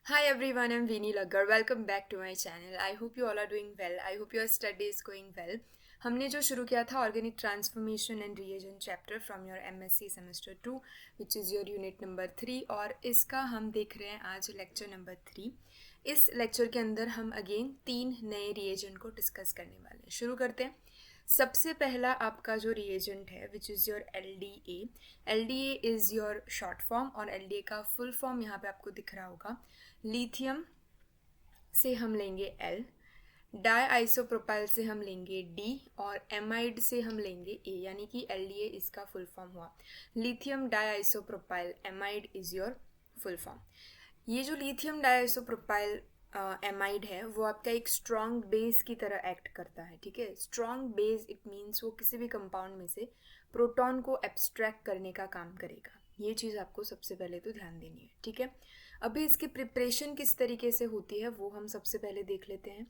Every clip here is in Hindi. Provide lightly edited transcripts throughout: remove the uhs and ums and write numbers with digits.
Hi everyone, I'm Veeni Laggar. Welcome back to my channel. I hope you all are doing well. I hope your study is going well. हमने जो शुरू किया था organic transformation and reagent chapter from your MSc semester 2 which is your unit number 3 और इसका हम देख रहे हैं आज लेक्चर नंबर 3। इस लेक्चर के अंदर हम अगेन 3 नए रिएजेंट को डिस्कस करने वाले हैं। शुरू करते हैं। सबसे पहला आपका जो रिएजेंट है which is your L D A is your short form और एल डी ए का फुल फॉर्म यहाँ पे आपको दिख रहा होगा। लिथियम से हम लेंगे एल, डाई आइसोप्रोपाइल से हम लेंगे डी और एमाइड से हम लेंगे ए, यानी कि एल डी ए इसका फुल फॉर्म हुआ। Lithium di isopropyl amide is your full form. ये जो लिथियम डाई आइसोप्रोपाइल एमाइड है वो आपका एक स्ट्रॉन्ग बेस की तरह एक्ट करता है। ठीक है, स्ट्रॉन्ग बेस इट मीन्स वो किसी भी कंपाउंड में से प्रोटॉन को एब्स्ट्रैक्ट करने का काम करेगा। ये चीज़ आपको सबसे पहले तो ध्यान देनी है। ठीक है, अभी इसकी प्रिपरेशन किस तरीके से होती है वो हम सबसे पहले देख लेते हैं।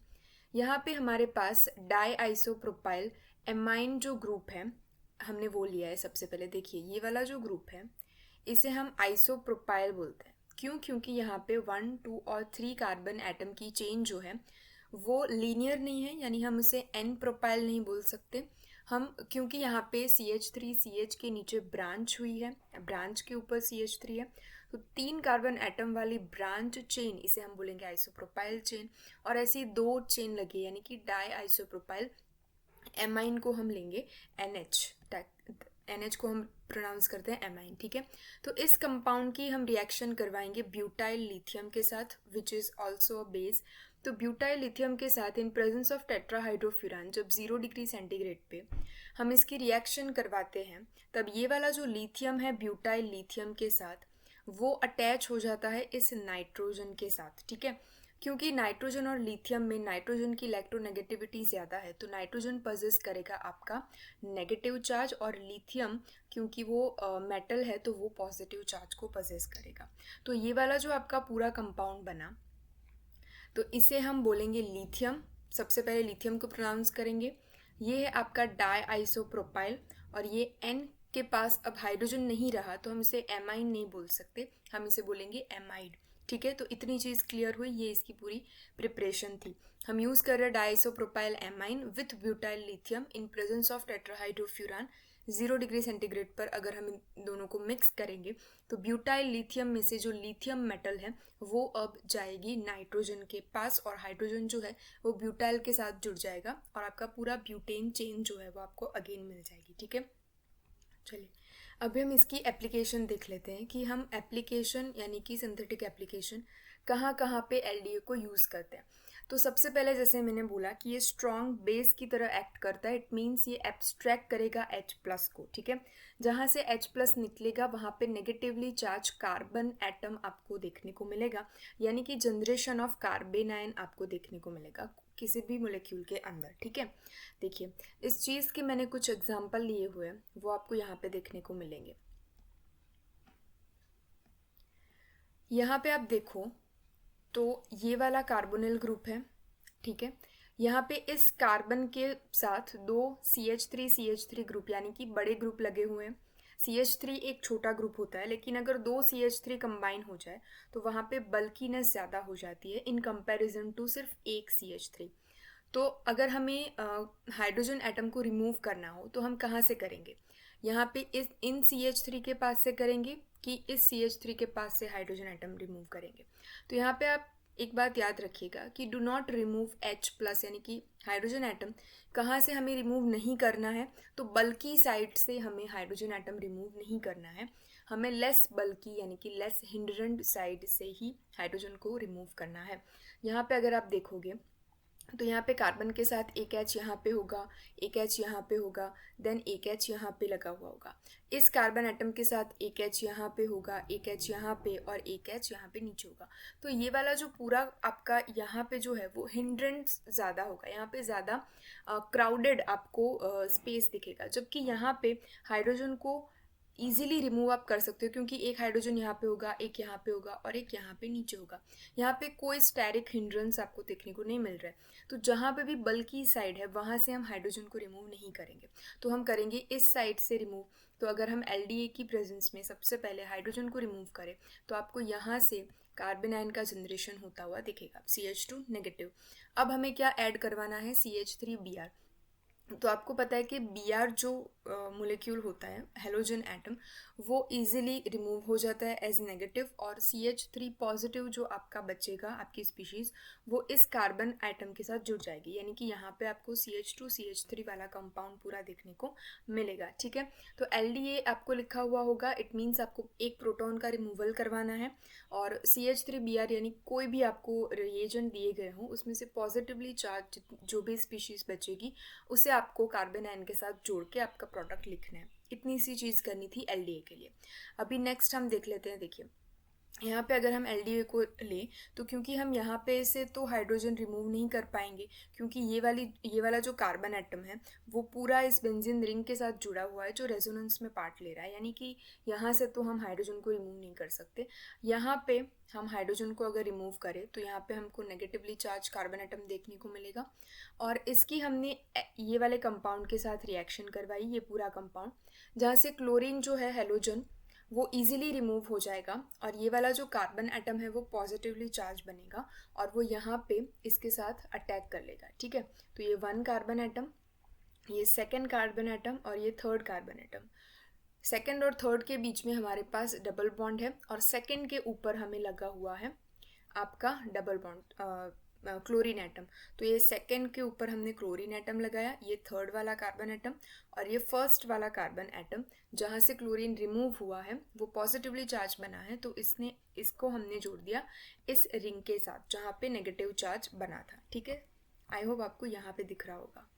यहाँ पे हमारे पास डाई आइसोप्रोपाइल एमाइन जो ग्रुप है हमने वो लिया है। सबसे पहले देखिए, ये वाला जो ग्रुप है इसे हम आइसोप्रोपाइल बोलते हैं। क्यों? क्योंकि यहाँ पे 1, 2 और 3 कार्बन एटम की चेन जो है वो लीनियर नहीं है, यानी हम उसे एन प्रोपाइल नहीं बोल सकते हम, क्योंकि यहाँ पे CH3CH के नीचे ब्रांच हुई है, ब्रांच के ऊपर CH3 है, तो 3 कार्बन एटम वाली ब्रांच चेन इसे हम बोलेंगे आइसोप्रोपाइल चेन। और ऐसी 2 चेन लगी यानी कि डाई आइसोप्रोपाइल एमाइन को हम लेंगे NH। NH को हम प्रोनाउंस करते हैं एमाइन। ठीक है, तो इस कंपाउंड की हम रिएक्शन करवाएंगे ब्यूटाइल लिथियम के साथ which is also a base. तो ब्यूटाइल लिथियम के साथ इन प्रेजेंस ऑफ टेट्राहाइड्रोफ्यूरान जब 0 डिग्री सेंटीग्रेड पे हम इसकी रिएक्शन करवाते हैं तब ये वाला जो लिथियम है ब्यूटाइल लिथियम के साथ वो अटैच हो जाता है इस नाइट्रोजन के साथ। ठीक है, क्योंकि नाइट्रोजन और लिथियम में नाइट्रोजन की इलेक्ट्रोनेगेटिविटी ज़्यादा है तो नाइट्रोजन पजेस करेगा आपका नेगेटिव चार्ज और लिथियम क्योंकि वो मेटल है तो वो पॉजिटिव चार्ज को पजेस करेगा। तो ये वाला जो आपका पूरा कंपाउंड बना तो इसे हम बोलेंगे लिथियम। सबसे पहले लिथियम को प्रोनाउंस करेंगे। ये है आपका डाई आइसोप्रोपाइल और ये एन के पास अब हाइड्रोजन नहीं रहा तो हम इसे एमाइन नहीं बोल सकते, हम इसे बोलेंगे एमाइड। ठीक है, तो इतनी चीज़ क्लियर हुई। ये इसकी पूरी प्रिपरेशन थी। हम यूज़ कर रहे हैं diisopropyl amine with butyl lithium in presence of tetrahydrofuran. 0 degree centigrade पर अगर हम इन दोनों को मिक्स करेंगे तो ब्यूटाइल लिथियम में से जो लिथियम मेटल है वो अब जाएगी नाइट्रोजन के पास और हाइड्रोजन जो है वो ब्यूटाइल के साथ जुड़ जाएगा और आपका पूरा ब्यूटेन चेन जो है वो आपको अगेन मिल जाएगी। ठीक है, चलिए अभी हम इसकी एप्लीकेशन देख लेते हैं कि हम एप्लीकेशन यानी कि सिंथेटिक एप्लीकेशन कहाँ कहाँ पे एलडीए को यूज़ करते हैं। तो सबसे पहले जैसे मैंने बोला कि ये स्ट्रॉन्ग बेस की तरह एक्ट करता है। इट मीन्स ये एब्स्ट्रैक्ट करेगा H+ को। ठीक है, जहाँ से H+ निकलेगा वहाँ पे नेगेटिवली चार्ज कार्बन एटम आपको देखने को मिलेगा, यानी कि जनरेशन ऑफ कार्बन आयन आपको देखने को मिलेगा किसी भी मोलिक्यूल के अंदर। ठीक है, देखिए इस चीज़ के मैंने कुछ एग्जाम्पल लिए हुए हैं वो आपको यहाँ पे देखने को मिलेंगे। यहाँ पे आप देखो तो ये वाला कार्बोनिल ग्रुप है। ठीक है, यहाँ पे इस कार्बन के साथ 2 CH3 ग्रुप यानी कि बड़े ग्रुप लगे हुए हैं। CH3 एक छोटा ग्रुप होता है, लेकिन अगर 2 CH3 कंबाइन हो जाए तो वहाँ पे बल्कीनेस ज़्यादा हो जाती है इन कंपैरिजन टू सिर्फ एक CH3। तो अगर हमें हाइड्रोजन एटम को रिमूव करना हो तो हम कहाँ से करेंगे? यहाँ पे इस इन CH3 के पास से करेंगे कि इस CH3 के पास से हाइड्रोजन एटम रिमूव करेंगे? तो यहाँ पे आप एक बात याद रखिएगा कि डू नॉट रिमूव H+ यानी कि हाइड्रोजन एटम कहाँ से हमें रिमूव नहीं करना है, तो बल्कि साइड से हमें हाइड्रोजन एटम रिमूव नहीं करना है, हमें लेस बल्कि यानी कि लेस हिंड्रेंट साइड से ही हाइड्रोजन को रिमूव करना है। यहाँ पे अगर आप देखोगे तो यहाँ पे कार्बन के साथ एक H यहाँ पे होगा, एक H यहाँ पे होगा, देन एक H यहाँ पे लगा हुआ होगा। इस कार्बन एटम के साथ एक H यहाँ पे होगा, एक H यहाँ पे और एक H यहाँ पे नीचे होगा। तो ये वाला जो पूरा आपका यहाँ पे जो है वो हिंड्रेंस ज़्यादा होगा, यहाँ पे ज़्यादा क्राउडेड आपको स्पेस दिखेगा, जबकि यहाँ पे हाइड्रोजन को ईजिली रिमूव आप कर सकते हो क्योंकि एक हाइड्रोजन यहाँ पे होगा, एक यहाँ पे होगा और एक यहाँ पे नीचे होगा। यहाँ पे कोई स्टेरिक हिंड्रेंस आपको देखने को नहीं मिल रहा है। तो जहाँ पे भी बल्कि साइड है वहाँ से हम हाइड्रोजन को रिमूव नहीं करेंगे, तो हम करेंगे इस साइड से रिमूव। तो अगर हम एलडीए की प्रेजेंस में सबसे पहले हाइड्रोजन को रिमूव करें तो आपको यहाँ से कार्बन आयन का जनरेशन होता हुआ दिखेगा, CH2 नेगेटिव। अब हमें क्या ऐड करवाना है, CH3Br। तो आपको पता है कि Br जो मोलिक्यूल होता है, हेलोजन एटम, वो इजीली रिमूव हो जाता है एज नेगेटिव, और CH3 पॉजिटिव जो आपका बचेगा, आपकी स्पीशीज़, वो इस कार्बन एटम के साथ जुड़ जाएगी, यानी कि यहाँ पे आपको CH2 CH3 वाला कंपाउंड पूरा देखने को मिलेगा। ठीक है, तो LDA आपको लिखा हुआ होगा, इट मीन्स आपको एक प्रोटॉन का रिमूवल करवाना है, और CH3Br यानी कोई भी आपको रिएजेंट दिए गए हों उसमें से पॉजिटिवली चार्ज जो भी स्पीशीज़ बचेगी उसे आपको कार्बन आयन के साथ जोड़ के आपका प्रोडक्ट लिखना है। इतनी सी चीज़ करनी थी LDA के लिए। अभी नेक्स्ट हम देख लेते हैं। देखिए यहाँ पे अगर हम LDA को लें तो क्योंकि हम यहाँ पे से तो हाइड्रोजन रिमूव नहीं कर पाएंगे, क्योंकि ये वाला जो कार्बन एटम है वो पूरा इस बेंजीन रिंग के साथ जुड़ा हुआ है जो रेजोनेंस में पार्ट ले रहा है, यानी कि यहाँ से तो हम हाइड्रोजन को रिमूव नहीं कर सकते। यहाँ पे हम हाइड्रोजन को अगर रिमूव करें तो यहाँ पे हमको नेगेटिवली चार्ज कार्बन एटम देखने को मिलेगा, और इसकी हमने ये वाले कंपाउंड के साथ रिएक्शन करवाई, ये पूरा कंपाउंड, जहाँ से क्लोरीन जो है हेलोजन वो इजीली रिमूव हो जाएगा, और ये वाला जो कार्बन एटम है वो पॉजिटिवली चार्ज बनेगा और वो यहाँ पे इसके साथ अटैक कर लेगा। ठीक है, तो ये 1 कार्बन एटम, ये 2nd कार्बन एटम और ये 3rd कार्बन एटम। 2nd और 3rd के बीच में हमारे पास डबल बॉन्ड है, और 2nd के ऊपर हमें लगा हुआ है आपका डबल बॉन्ड क्लोरीन एटम। तो ये 2nd के ऊपर हमने क्लोरीन एटम लगाया, ये 3rd वाला कार्बन एटम, और ये 1st वाला कार्बन एटम जहाँ से क्लोरीन रिमूव हुआ है वो पॉजिटिवली चार्ज बना है, तो इसको हमने जोड़ दिया इस रिंग के साथ जहाँ पे नेगेटिव चार्ज बना था। ठीक है, आई होप आपको यहाँ पे दिख रहा होगा।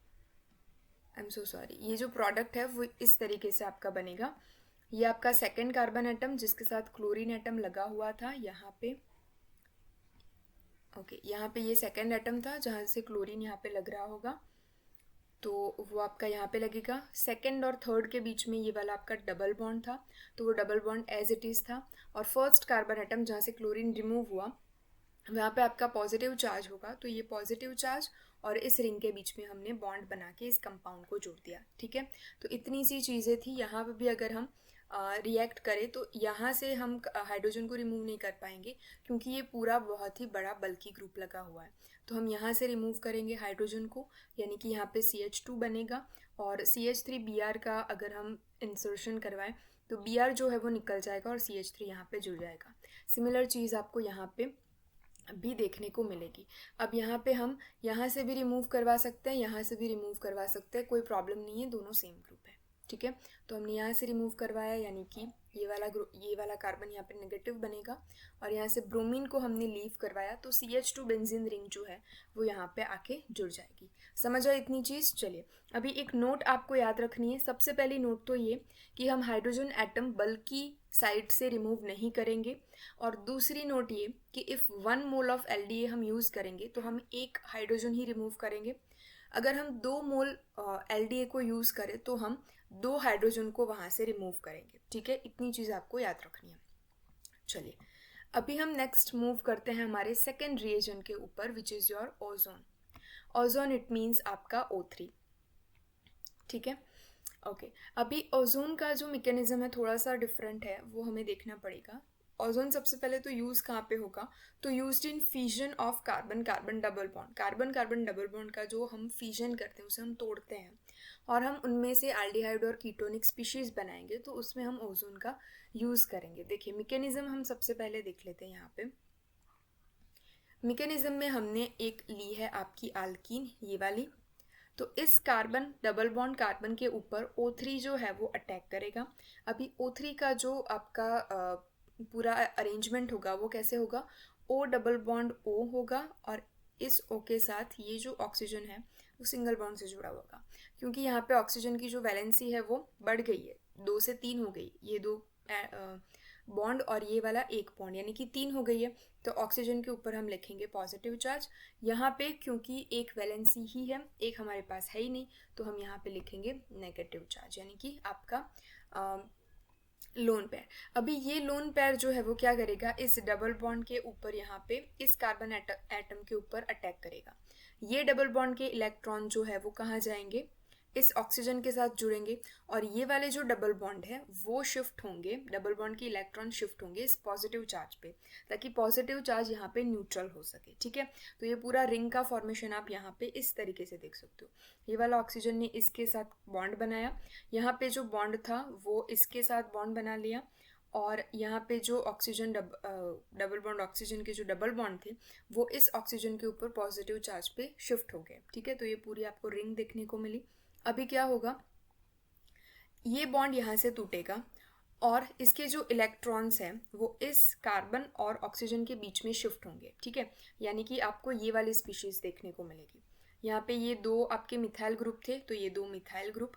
आई एम सो सॉरी, ये जो प्रोडक्ट है वो इस तरीके से आपका बनेगा। ये आपका 2nd कार्बन एटम जिसके साथ क्लोरीन एटम लगा हुआ था यहाँ पे, यहाँ पे ये 2nd एटम था जहाँ से क्लोरीन यहाँ पे लग रहा होगा, तो वो आपका यहाँ पे लगेगा। 2nd और 3rd के बीच में ये वाला आपका डबल बॉन्ड था, तो वो double bond as it is था, और 1st कार्बन एटम जहाँ से क्लोरीन रिमूव हुआ वहाँ पे आपका पॉजिटिव चार्ज होगा, तो ये पॉजिटिव चार्ज और इस रिंग के बीच में हमने बॉन्ड बना के इस कंपाउंड को जोड़ दिया। ठीक है, तो इतनी सी चीज़ें थी। यहाँ पे भी अगर हम रिएक्ट करें तो यहाँ से हम हाइड्रोजन को रिमूव नहीं कर पाएंगे, क्योंकि ये पूरा बहुत ही बड़ा बल्की ग्रुप लगा हुआ है। तो हम यहाँ से रिमूव करेंगे हाइड्रोजन को, यानी कि यहाँ पे CH2 बनेगा, और CH3Br का अगर हम इंसर्शन करवाएं तो Br जो है वो निकल जाएगा और CH3 यहाँ पे जुड़ जाएगा। सिमिलर चीज़ आपको यहाँ पे भी देखने को मिलेगी। अब यहाँ पे हम यहाँ से भी रिमूव करवा सकते हैं, यहाँ से भी रिमूव करवा सकते हैं, कोई प्रॉब्लम नहीं है, दोनों सेम ग्रुप है। ठीक है, तो हमने यहाँ से रिमूव करवाया, यानी कि ये वाला कार्बन यहाँ पे नेगेटिव बनेगा, और यहाँ से ब्रोमीन को हमने लीव करवाया, तो CH2 बेंजीन रिंग जो है वो यहाँ पे आके जुड़ जाएगी। समझ आए इतनी चीज़? चलिए, अभी एक नोट आपको याद रखनी है। सबसे पहली नोट तो ये कि हम हाइड्रोजन एटम बल्कि साइड से रिमूव नहीं करेंगे, और दूसरी नोट ये कि इफ़ 1 मोल ऑफ LDA हम यूज़ करेंगे तो हम 1 हाइड्रोजन ही रिमूव करेंगे। अगर हम 2 मोल LDA को यूज़ करें तो हम 2 हाइड्रोजन को वहाँ से रिमूव करेंगे। ठीक है, इतनी चीज़ आपको याद रखनी है। चलिए, अभी हम नेक्स्ट मूव करते हैं हमारे 2nd रिएजेंट के ऊपर, which is your ozone. Ozone it means आपका O3। ठीक है, ओके। अभी ओजोन का जो मैकेनिज्म है थोड़ा सा डिफरेंट है, वो हमें देखना पड़ेगा। ओजोन सबसे पहले तो यूज़ कहाँ पे होगा, तो used in fusion of carbon carbon double bond. Carbon carbon double bond का जो हम फ्यूजन करते हैं, उसे हम तोड़ते हैं और हम उनमें से एल्डिहाइड और कीटोनिक स्पीशीज़ बनाएंगे, तो उसमें हम ओजोन का यूज़ करेंगे। देखिए, मैकेनिज्म हम सबसे पहले देख लेते हैं। यहाँ पे मैकेनिज्म में हमने एक ली है आपकी एल्कीन, ये वाली। तो इस कार्बन डबल बॉन्ड कार्बन के ऊपर O3 जो है वो अटैक करेगा। अभी O3 का जो आपका पूरा अरेंजमेंट होगा वो कैसे होगा, O डबल बॉन्ड O होगा, और इस O के साथ ये जो ऑक्सीजन है वो सिंगल बॉन्ड से जुड़ा होगा, क्योंकि यहाँ पे ऑक्सीजन की जो वैलेंसी है वो बढ़ गई है, 2 से 3 हो गई, ये 2 बॉन्ड और ये वाला 1 बॉन्ड, यानी कि 3 हो गई है। तो ऑक्सीजन के ऊपर हम लिखेंगे पॉजिटिव चार्ज। यहाँ पे क्योंकि एक वैलेंसी ही है, एक हमारे पास है ही नहीं, तो हम यहाँ पे लिखेंगे नेगेटिव चार्ज, यानी कि आपका लोन पेयर। अभी ये लोन पेयर जो है वो क्या करेगा, इस डबल बॉन्ड के ऊपर यहाँ पे इस कार्बन एटम के ऊपर अटैक करेगा। ये डबल बॉन्ड के इलेक्ट्रॉन जो है वो कहाँ जाएंगे, इस ऑक्सीजन के साथ जुड़ेंगे और ये वाले जो डबल बॉन्ड है वो शिफ्ट होंगे, डबल बॉन्ड के इलेक्ट्रॉन शिफ्ट होंगे इस पॉजिटिव चार्ज पे, ताकि पॉजिटिव चार्ज यहाँ पे न्यूट्रल हो सके। ठीक है, तो ये पूरा रिंग का फॉर्मेशन आप यहाँ पे इस तरीके से देख सकते हो। ये वाला ऑक्सीजन ने इसके साथ बॉन्ड बनाया, यहाँ पे जो बॉन्ड था वो इसके साथ बॉन्ड बना लिया, और यहाँ पे जो ऑक्सीजन डबल बॉन्ड ऑक्सीजन के जो डबल बॉन्ड थे वो इस ऑक्सीजन के ऊपर पॉजिटिव चार्ज पे शिफ्ट हो गए। ठीक है, तो ये पूरी आपको रिंग देखने को मिली। अभी क्या होगा, ये बॉन्ड यहाँ से टूटेगा और इसके जो इलेक्ट्रॉन्स हैं वो इस कार्बन और ऑक्सीजन के बीच में शिफ्ट होंगे। ठीक है, यानी कि आपको ये वाली स्पीशीज देखने को मिलेगी। यहाँ पे ये दो आपके मिथाइल ग्रुप थे, तो ये दो मिथाइल ग्रुप,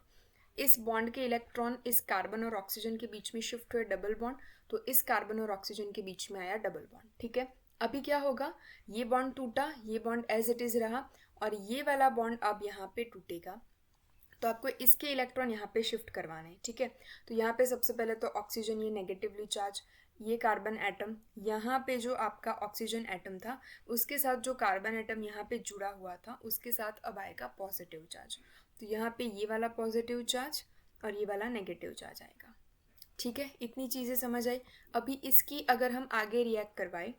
इस बॉन्ड के इलेक्ट्रॉन इस कार्बन और ऑक्सीजन के बीच में शिफ्ट हुए डबल बॉन्ड, तो इस कार्बन और ऑक्सीजन के बीच में आया डबल बॉन्ड। ठीक है, अभी क्या होगा, ये बॉन्ड टूटा, ये बॉन्ड एज इट इज रहा, और ये वाला बॉन्ड अब यहाँ पे टूटेगा, तो आपको इसके इलेक्ट्रॉन यहाँ पे शिफ्ट करवाने हैं। ठीक है, तो यहाँ पे सबसे पहले तो ऑक्सीजन ये नेगेटिवली चार्ज, ये कार्बन एटम, यहाँ पे जो आपका ऑक्सीजन एटम था उसके साथ जो कार्बन एटम यहाँ पे जुड़ा हुआ था उसके साथ अब आएगा पॉजिटिव चार्ज, तो यहाँ पे ये वाला पॉजिटिव चार्ज और ये वाला नेगेटिव चार्ज आएगा। ठीक है, इतनी चीज़ें समझ आई। अभी इसकी अगर हम आगे रिएक्ट करवाएं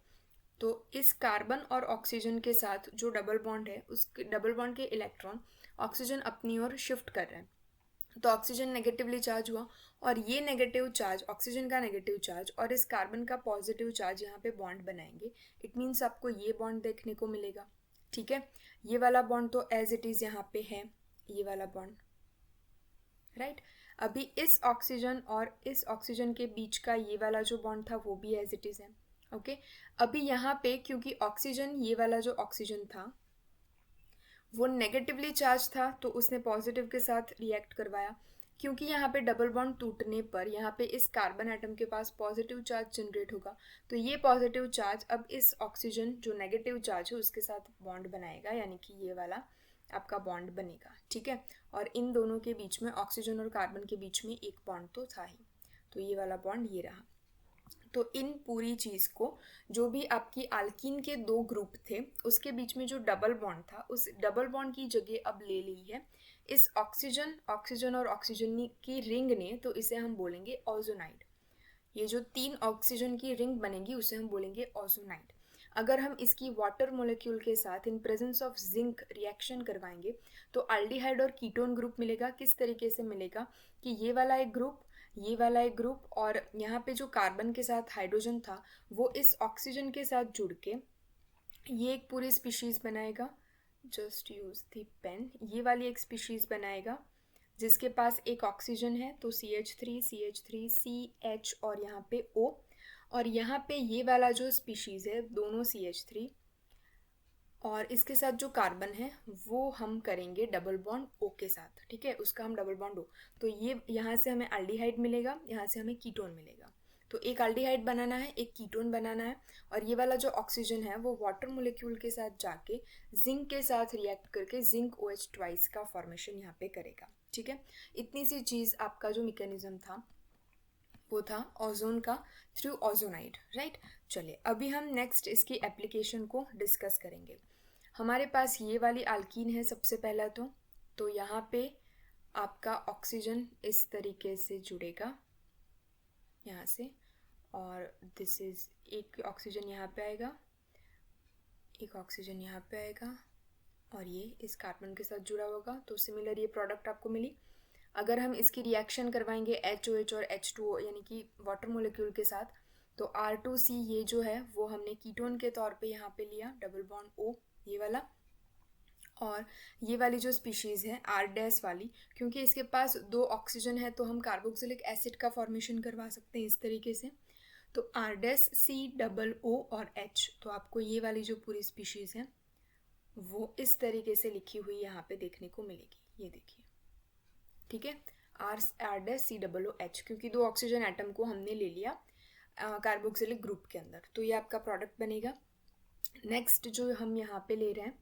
तो इस कार्बन और ऑक्सीजन के साथ जो डबल बॉन्ड है उस डबल बॉन्ड के इलेक्ट्रॉन ऑक्सीजन अपनी ओर शिफ्ट कर रहे हैं, तो ऑक्सीजन नेगेटिवली चार्ज हुआ और ये नेगेटिव चार्ज, ऑक्सीजन का नेगेटिव चार्ज और इस कार्बन का पॉजिटिव चार्ज यहाँ पे बॉन्ड बनाएंगे। इट मीन्स आपको ये बॉन्ड देखने को मिलेगा। ठीक है, ये वाला बॉन्ड तो एज इट इज़ यहाँ पे है, ये वाला बॉन्ड, राइट। अभी इस ऑक्सीजन और इस ऑक्सीजन के बीच का ये वाला जो बॉन्ड था वो भी एज इट इज़ है। ओके, अभी यहाँ पे क्योंकि ऑक्सीजन, ये वाला जो ऑक्सीजन था वो नेगेटिवली चार्ज था तो उसने पॉजिटिव के साथ रिएक्ट करवाया, क्योंकि यहाँ पे डबल बॉन्ड टूटने पर यहाँ पे इस कार्बन एटम के पास पॉजिटिव चार्ज जनरेट होगा, तो ये पॉजिटिव चार्ज अब इस ऑक्सीजन जो नेगेटिव चार्ज है उसके साथ बॉन्ड बनाएगा, यानी कि ये वाला आपका बॉन्ड बनेगा। ठीक है, और इन दोनों के बीच में, ऑक्सीजन और कार्बन के बीच में एक बॉन्ड तो था ही, तो ये वाला बॉन्ड ये रहा। तो इन पूरी चीज़ को, जो भी आपकी अल्कीन के दो ग्रुप थे उसके बीच में जो डबल बॉन्ड था उस डबल बॉन्ड की जगह अब ले ली है इस ऑक्सीजन और ऑक्सीजन की रिंग ने, तो इसे हम बोलेंगे ओजोनाइड। ये जो 3 ऑक्सीजन की रिंग बनेगी उसे हम बोलेंगे ओजोनाइड। अगर हम इसकी वाटर मोलिक्यूल के साथ इन प्रेजेंस ऑफ जिंक रिएक्शन करवाएंगे तो अल्डिहाइड और कीटोन ग्रुप मिलेगा। किस तरीके से मिलेगा कि ये वाला एक ग्रुप, ये वाला एक ग्रुप, और यहाँ पे जो कार्बन के साथ हाइड्रोजन था वो इस ऑक्सीजन के साथ जुड़ के ये एक पूरी स्पीशीज़ बनाएगा। जस्ट यूज़ दी पेन, ये वाली एक स्पीशीज़ बनाएगा जिसके पास एक ऑक्सीजन है, तो CH3 CH3 CH और यहाँ पे O, और यहाँ पे ये वाला जो स्पीशीज़ है दोनों CH3 और इसके साथ जो कार्बन है वो हम करेंगे डबल बॉन्ड O के साथ। ठीक है, उसका हम डबल बॉन्ड O, तो ये यहाँ से हमें एल्डिहाइड मिलेगा, यहाँ से हमें कीटोन मिलेगा। तो एक एल्डिहाइड बनाना है, एक कीटोन बनाना है, और ये वाला जो ऑक्सीजन है वो वाटर मोलिक्यूल के साथ जाके जिंक के साथ रिएक्ट करके जिंक OH ट्वाइस का फॉर्मेशन यहाँ पे करेगा। ठीक है, इतनी सी चीज़ आपका जो मैकेनिज्म था वो था ओजोन का थ्रू ओजोनाइड, राइट। चलिए अभी हम नेक्स्ट इसकी एप्लीकेशन को डिस्कस करेंगे। हमारे पास ये वाली अल्कीन है सबसे पहला, तो यहाँ पे आपका ऑक्सीजन इस तरीके से जुड़ेगा यहाँ से, और दिस इज़ एक ऑक्सीजन यहाँ पे आएगा, एक ऑक्सीजन यहाँ पे आएगा, और ये इस कार्बन के साथ जुड़ा होगा, तो सिमिलर ये प्रोडक्ट आपको मिली। अगर हम इसकी रिएक्शन करवाएंगे HOH और H2O यानी कि वाटर मोलिक्यूल के साथ, तो R2C ये जो है वो हमने कीटोन के तौर पे यहाँ पे लिया, डबल बॉन्ड O ये वाला, और ये वाली जो स्पीशीज़ है R- वाली, क्योंकि इसके पास 2 ऑक्सीजन है तो हम कार्बोक्सिलिक एसिड का फॉर्मेशन करवा सकते हैं इस तरीके से, तो R-C-O और H, तो आपको ये वाली जो पूरी स्पीशीज़ है वो इस तरीके से लिखी हुई यहाँ पे देखने को मिलेगी, ये देखिए। ठीक है, R-C-O-H, क्योंकि 2 ऑक्सीजन एटम को हमने ले लिया कार्बोक्सिलिक ग्रुप के अंदर, तो ये आपका प्रोडक्ट बनेगा। नेक्स्ट जो हम यहाँ पे ले रहे हैं,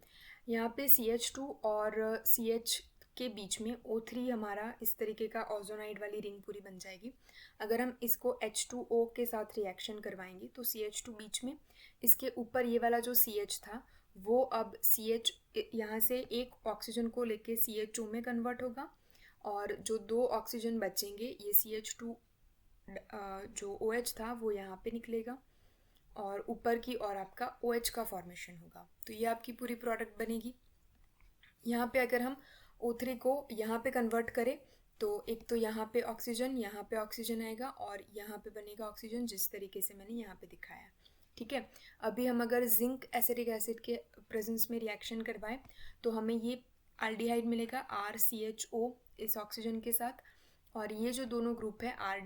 यहाँ पे CH2 और CH के बीच में O3 हमारा इस तरीके का ओजोनाइड वाली रिंग पूरी बन जाएगी। अगर हम इसको H2O के साथ रिएक्शन करवाएंगे तो CH2 बीच में, इसके ऊपर ये वाला जो CH था वो अब CH यहाँ से एक ऑक्सीजन को लेके CHO में कन्वर्ट होगा, और जो 2 ऑक्सीजन बचेंगे ये CH2 जो OH था वो यहाँ पे निकलेगा और ऊपर की और आपका OH का फॉर्मेशन होगा। तो ये आपकी पूरी प्रोडक्ट बनेगी। यहाँ पे अगर हम O3 को यहाँ पे कन्वर्ट करें तो एक तो यहाँ पे ऑक्सीजन आएगा और यहाँ पे बनेगा ऑक्सीजन जिस तरीके से मैंने यहाँ पे दिखाया। ठीक है, अभी हम अगर जिंक एसिटिक एसिड के प्रेजेंस में रिएक्शन करवाएं तो हमें ये एल्डिहाइड मिलेगा RCHO इस ऑक्सीजन के साथ, और ये जो दोनों ग्रुप है R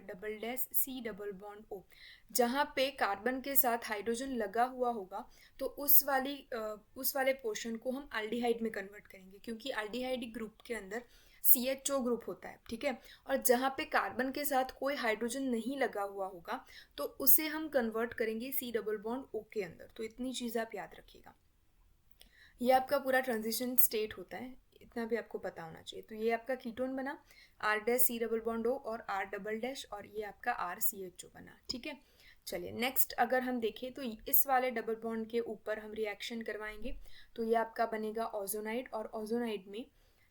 double dash C double bond O, जहाँ पे कार्बन के साथ हाइड्रोजन लगा हुआ होगा तो उस वाले पोर्शन को हम एल्डिहाइड में कन्वर्ट करेंगे, क्योंकि एल्डिहाइड ग्रुप के अंदर CHO ग्रुप होता है। ठीक है, और जहाँ पे कार्बन के साथ कोई हाइड्रोजन नहीं लगा हुआ होगा तो उसे हम कन्वर्ट करेंगे C डबल बॉन्ड O के अंदर। तो इतनी चीज़ आप याद रखिएगा। ये आपका पूरा ट्रांजिशन स्टेट होता है, इतना भी आपको पता होना चाहिए। तो ये आपका कीटोन बना R dash C double bond O और R डबल डैश, और ये आपका RCHO बना। ठीक है, चलिए नेक्स्ट अगर हम देखें तो इस वाले डबल बॉन्ड के ऊपर हम रिएक्शन करवाएंगे तो ये आपका बनेगा ओजोनाइड, और ओजोनाइड में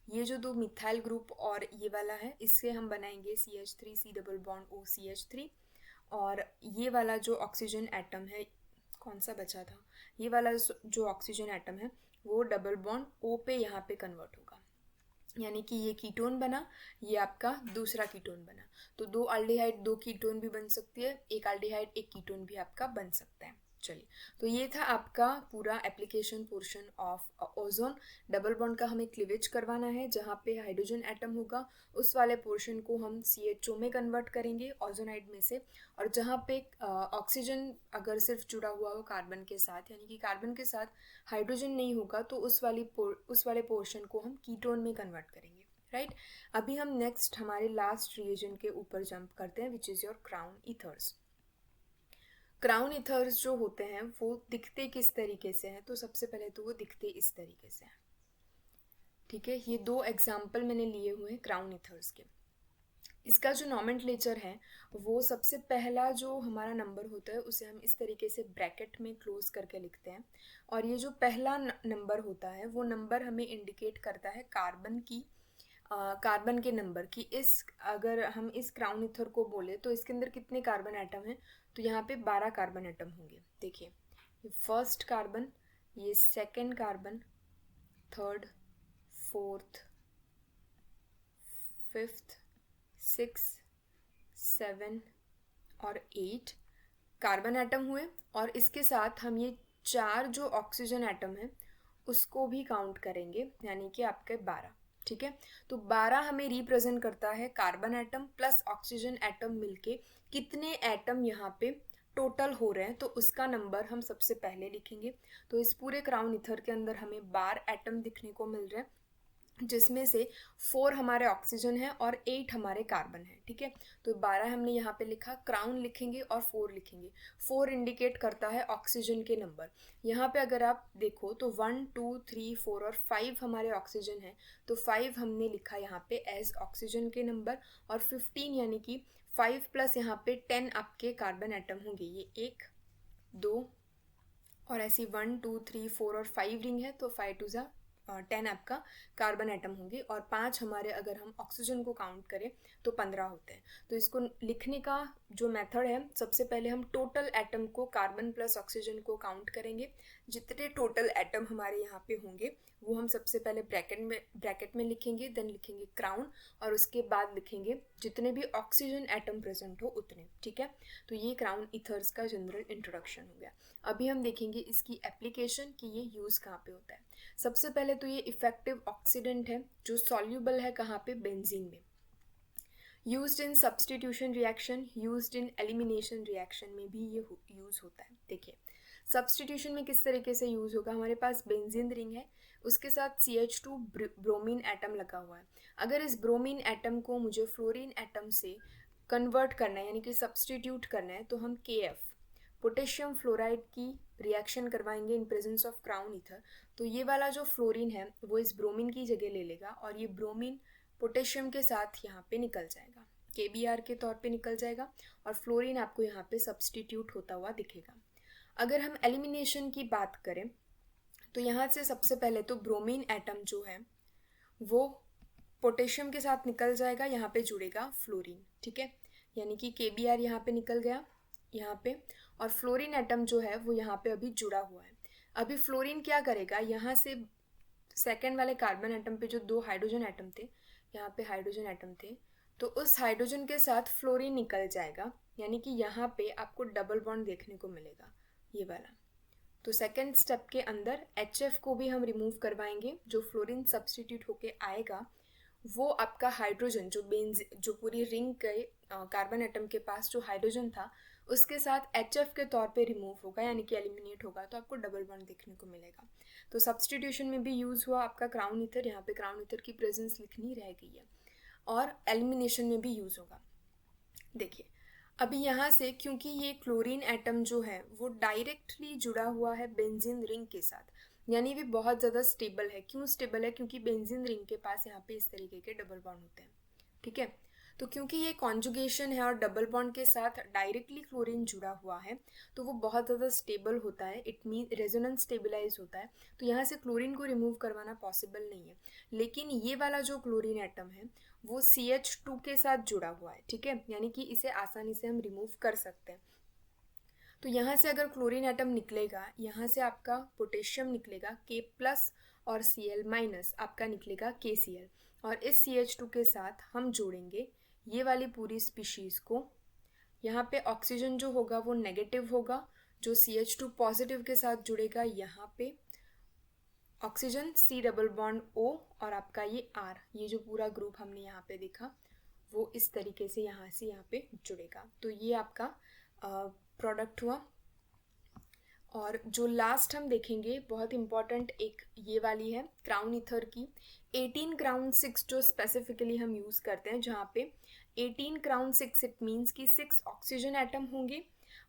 ये जो 2 मिथाइल ग्रुप और ये वाला है इससे हम बनाएंगे CH3C double bond O CH3, और ये वाला जो ऑक्सीजन एटम है, कौन सा बचा था, ये वाला जो ऑक्सीजन एटम है वो डबल बॉन्ड O पे यहाँ पे कन्वर्ट होगा, यानी कि ये कीटोन बना, ये आपका दूसरा कीटोन बना। तो 2 एल्डिहाइड 2 कीटोन भी बन सकती है, एक एल्डिहाइड एक कीटोन भी आपका बन सकता है। चलिए, तो ये था आपका पूरा application portion of ozone. Double bond का हमें क्लीवेज करवाना है, जहाँ पे हाइड्रोजन एटम होगा उस वाले पोर्शन को हम CHO में कन्वर्ट करेंगे ओजोनाइड में से, और जहाँ पे ऑक्सीजन अगर सिर्फ जुड़ा हुआ हो कार्बन के साथ, यानी कि कार्बन के साथ हाइड्रोजन नहीं होगा तो उस वाले पोर्शन को हम कीटोन में कन्वर्ट करेंगे। राइट, अभी हम नेक्स्ट हमारे लास्ट रिएजन के ऊपर जंप करते हैं, which is your crown ethers. Crown ethers जो होते हैं वो दिखते किस तरीके से हैं, तो सबसे पहले तो वो दिखते इस तरीके से हैं। ठीक है, ये 2 एग्जाम्पल मैंने लिए हुए हैं क्राउन ईथर्स के। इसका जो नॉमेनक्लेचर है वो सबसे पहला जो हमारा नंबर होता है उसे हम इस तरीके से ब्रैकेट में क्लोज करके लिखते हैं, और ये जो पहला नंबर होता है वो नंबर हमें इंडिकेट करता है कार्बन के नंबर की। अगर हम इस क्राउन ईथर को बोले तो इसके अंदर कितने कार्बन एटम हैं, तो यहाँ पे 12 कार्बन एटम होंगे। देखिए, ये फर्स्ट कार्बन, ये second carbon, third, fourth, fifth, 6, 7 और 8 कार्बन एटम हुए, और इसके साथ हम ये 4 जो ऑक्सीजन एटम है उसको भी काउंट करेंगे, यानी कि आपके 12। ठीक है, तो 12 हमें रिप्रेजेंट करता है carbon atom plus oxygen atom मिलके कितने एटम यहाँ पे टोटल हो रहे हैं, तो उसका नंबर हम सबसे पहले लिखेंगे। तो इस पूरे क्राउन ईथर के अंदर हमें 12 एटम दिखने को मिल रहे हैं, जिसमें से 4 हमारे ऑक्सीजन है और 8 हमारे कार्बन है। ठीक है, तो 12 हमने यहाँ पे लिखा, क्राउन लिखेंगे और 4 लिखेंगे। 4 इंडिकेट करता है ऑक्सीजन के नंबर। यहाँ पे अगर आप देखो तो 1 2 3 4 और 5 हमारे ऑक्सीजन है, तो 5 हमने लिखा यहाँ पे एज ऑक्सीजन के नंबर, और 15 यानी कि 5 प्लस यहाँ पे 10 आपके कार्बन एटम होंगे। ये 1 2 और ऐसी 1 2 3 4 और 5 रिंग है, तो 5 2 ज़ा 10 आपका कार्बन एटम होंगे, और 5 हमारे अगर हम ऑक्सीजन को काउंट करें तो 15 होते हैं। तो इसको लिखने का जो मेथड है, सबसे पहले हम टोटल एटम को कार्बन प्लस ऑक्सीजन को काउंट करेंगे। जितने टोटल एटम हमारे यहाँ पे होंगे वो हम सबसे पहले ब्रैकेट में लिखेंगे, देन लिखेंगे क्राउन, और उसके बाद लिखेंगे जितने भी ऑक्सीजन एटम प्रेजेंट हो उतने। ठीक है, तो ये क्राउन ईथर्स का जनरल इंट्रोडक्शन हो गया। अभी हम देखेंगे इसकी एप्लीकेशन कि ये यूज़ कहाँ पे होता है। सबसे पहले तो ये इफेक्टिव ऑक्सीडेंट है जो सॉल्यूबल है कहाँ पे, बेंजीन में। Used in substitution reaction, used in elimination reaction में भी ये यूज़ होता है। देखिए, सब्स्टिट्यूशन में किस तरीके से यूज़ होगा, हमारे पास बेंजीन रिंग है, उसके साथ CH2 ब्रोमीन एटम लगा हुआ है। अगर इस ब्रोमीन एटम को मुझे फ्लोरीन एटम से कन्वर्ट करना है, यानी कि सब्स्टिट्यूट करना है, तो हम KF पोटेशियम फ्लोराइड की रिएक्शन करवाएंगे इन प्रेजेंस ऑफ क्राउन ईथर। तो ये वाला जो फ्लोरीन है वो इस ब्रोमीन की जगह ले लेगा, और ये ब्रोमीन पोटेशियम के साथ यहाँ पे निकल जाएगा, KBr के तौर पे निकल जाएगा, और फ्लोरीन आपको यहाँ पे सब्स्टिट्यूट होता हुआ दिखेगा। अगर हम एलिमिनेशन की बात करें तो यहाँ से सबसे पहले तो ब्रोमीन एटम जो है वो पोटेशियम के साथ निकल जाएगा, यहाँ पे जुड़ेगा फ्लोरीन, ठीक है, यानी कि KBr यहाँ पे निकल गया यहाँ पे, और फ्लोरीन एटम जो है वो यहाँ पे अभी जुड़ा हुआ है। अभी फ्लोरीन क्या करेगा, यहाँ से सेकेंड वाले कार्बन एटम पे जो 2 हाइड्रोजन एटम थे, यहाँ पे हाइड्रोजन एटम थे, तो उस हाइड्रोजन के साथ फ्लोरीन निकल जाएगा, यानी कि यहाँ पे आपको डबल बॉन्ड देखने को मिलेगा, ये वाला। तो सेकेंड स्टेप के अंदर HF को भी हम रिमूव करवाएंगे, जो फ्लोरीन सब्सटीट्यूट होके आएगा वो आपका हाइड्रोजन जो पूरी रिंग के कार्बन एटम के पास जो हाइड्रोजन था उसके साथ HF के तौर पे रिमूव होगा, यानी कि एलिमिनेट होगा, तो आपको डबल बॉन्ड देखने को मिलेगा। तो सब्सटीट्यूशन में भी यूज़ हुआ आपका क्राउन ईथर, यहाँ पे क्राउन ईथर की प्रेजेंस लिखनी रह गई है, और एलिमिनेशन में भी यूज़ होगा। देखिए अभी यहाँ से क्योंकि ये क्लोरीन एटम जो है वो डायरेक्टली जुड़ा हुआ है बेंजीन रिंग के साथ, यानी भी बहुत ज़्यादा स्टेबल है। क्यों स्टेबल है? क्योंकि बेंजीन रिंग के पास यहाँ पे इस तरीके के डबल बॉन्ड होते हैं, ठीक है। तो क्योंकि ये कॉन्जुगेशन है और डबल बॉन्ड के साथ डायरेक्टली क्लोरीन जुड़ा हुआ है तो वो बहुत ज़्यादा स्टेबल होता है, इट मीन रेजोनेंस स्टेबलाइज होता है। तो यहाँ से क्लोरीन को रिमूव करवाना पॉसिबल नहीं है। लेकिन ये वाला जो क्लोरीन एटम है वो CH2 के साथ जुड़ा हुआ है, ठीक है, यानी कि इसे आसानी से हम रिमूव कर सकते हैं। तो यहाँ से अगर क्लोरीन एटम निकलेगा, यहाँ से आपका पोटेशियम निकलेगा K+ और Cl- आपका निकलेगा KCl, और इस CH2 के साथ हम जोड़ेंगे ये वाली पूरी स्पीशीज़ को। यहाँ पे ऑक्सीजन जो होगा वो नेगेटिव होगा, जो CH2 पॉजिटिव के साथ जुड़ेगा यहाँ पे ऑक्सीजन C+O और आपका ये R, ये जो पूरा ग्रुप हमने यहाँ पे देखा वो इस तरीके से यहाँ से यहाँ पे जुड़ेगा। तो ये आपका प्रोडक्ट हुआ। और जो लास्ट हम देखेंगे बहुत इम्पॉर्टेंट एक ये वाली है क्राउन ईथर की 18 क्राउन 6 जो स्पेसिफिकली हम यूज़ करते हैं, जहाँ पे 18 क्राउन 6 इट मीन्स कि 6 ऑक्सीजन एटम होंगे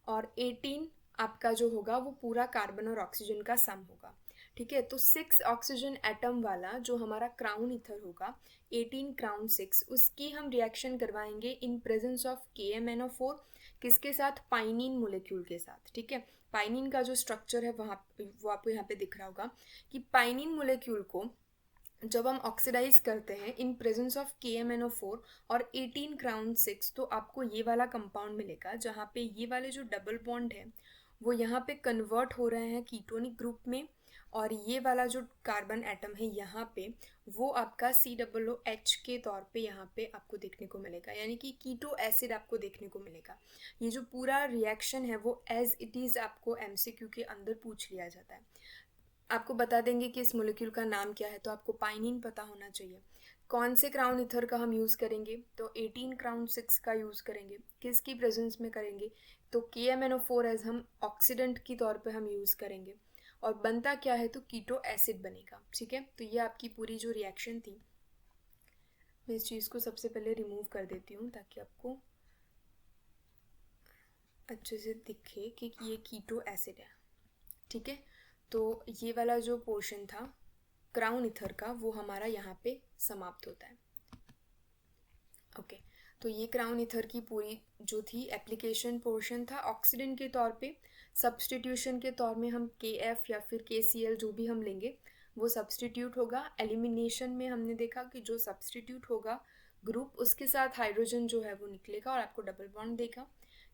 और 18 आपका जो होगा वो पूरा कार्बन और ऑक्सीजन का सम होगा, ठीक है। तो 6 ऑक्सीजन एटम वाला जो हमारा क्राउन ईथर होगा 18 क्राउन 6, उसकी हम रिएक्शन करवाएंगे इन प्रेजेंस ऑफ KMnO4, किसके साथ? पाइनिन मोलिक्यूल के साथ, ठीक है। पाइनिन का जो स्ट्रक्चर है वहाँ वो आपको यहाँ पे दिख रहा होगा कि पाइनिन मोलिक्यूल को जब हम ऑक्सीडाइज करते हैं इन प्रेजेंस ऑफ KMnO4 और 18 क्राउन 6, तो आपको ये वाला कंपाउंड मिलेगा जहाँ पे ये वाले जो डबल बॉन्ड है वो यहाँ पे कन्वर्ट हो रहे हैं कीटोनिक ग्रुप में, और ये वाला जो कार्बन एटम है यहाँ पे वो आपका COOH के तौर पे यहाँ पे आपको देखने को मिलेगा, यानी कि कीटो एसिड आपको देखने को मिलेगा। ये जो पूरा रिएक्शन है वो एज इट इज़ आपको MCQ के अंदर पूछ लिया जाता है। आपको बता देंगे कि इस मोलिक्यूल का नाम क्या है, तो आपको पाइनिन पता होना चाहिए। कौन से क्राउन ईथर का हम यूज़ करेंगे? तो 18 क्राउन 6 का यूज़ करेंगे। किसकी प्रेजेंस में करेंगे? तो KMnO4 एज हम ऑक्सीडेंट की तौर पे हम यूज़ करेंगे, और बनता क्या है? तो कीटो एसिड बनेगा, ठीक है। तो ये आपकी पूरी जो रिएक्शन थी, मैं इस चीज़ को सबसे पहले रिमूव कर देती हूँ ताकि आपको अच्छे से दिखे कि ये कीटो एसिड है, ठीक है। तो ये वाला जो पोर्शन था क्राउन ईथर का वो हमारा यहाँ पे समाप्त होता है, ओके। तो ये क्राउन ईथर की पूरी जो थी एप्लीकेशन पोर्शन था ऑक्सीडेंट के तौर पे। सब्सटीट्यूशन के तौर में हम KF या फिर KCl जो भी हम लेंगे वो सब्सटीट्यूट होगा। एलिमिनेशन में हमने देखा कि जो सब्सटीट्यूट होगा ग्रुप उसके साथ हाइड्रोजन जो है वो निकलेगा और आपको डबल बॉन्ड देगा।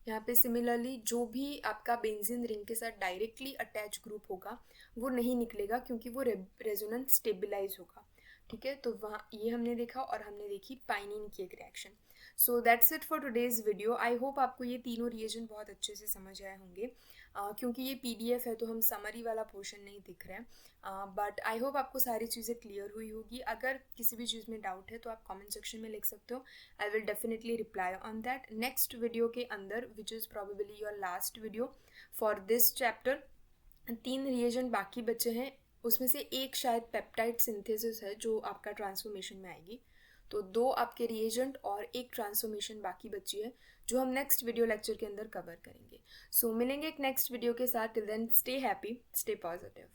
यहाँ पे सिमिलरली जो भी आपका बेंजीन रिंग के साथ डायरेक्टली अटैच ग्रुप होगा वो नहीं निकलेगा क्योंकि वो रेजोनेंस स्टेबलाइज होगा, ठीक है। तो वहाँ ये हमने देखा और हमने देखी पाइनिन की एक reaction. So that's it for today's video. I hope आपको ये तीनों रिएजेंट बहुत अच्छे से समझ आए होंगे। क्योंकि ये PDF है तो हम समरी वाला पोर्शन नहीं दिख रहे हैं, बट आई होप आपको सारी चीज़ें क्लियर हुई होगी। अगर किसी भी चीज़ में डाउट है तो आप कमेंट सेक्शन में लिख सकते हो, I will definitely reply on that. Next video के अंदर which is probably your last video for this chapter, 3 reagent बाकी बचे हैं, उसमें से एक शायद पेप्टाइड सिंथेसिस है जो आपका ट्रांसफॉर्मेशन में आएगी। तो 2 आपके रिएजेंट और एक ट्रांसफॉर्मेशन बाकी बची है जो हम नेक्स्ट वीडियो लेक्चर के अंदर कवर करेंगे। सो मिलेंगे एक नेक्स्ट वीडियो के साथ। Till then stay happy, stay positive.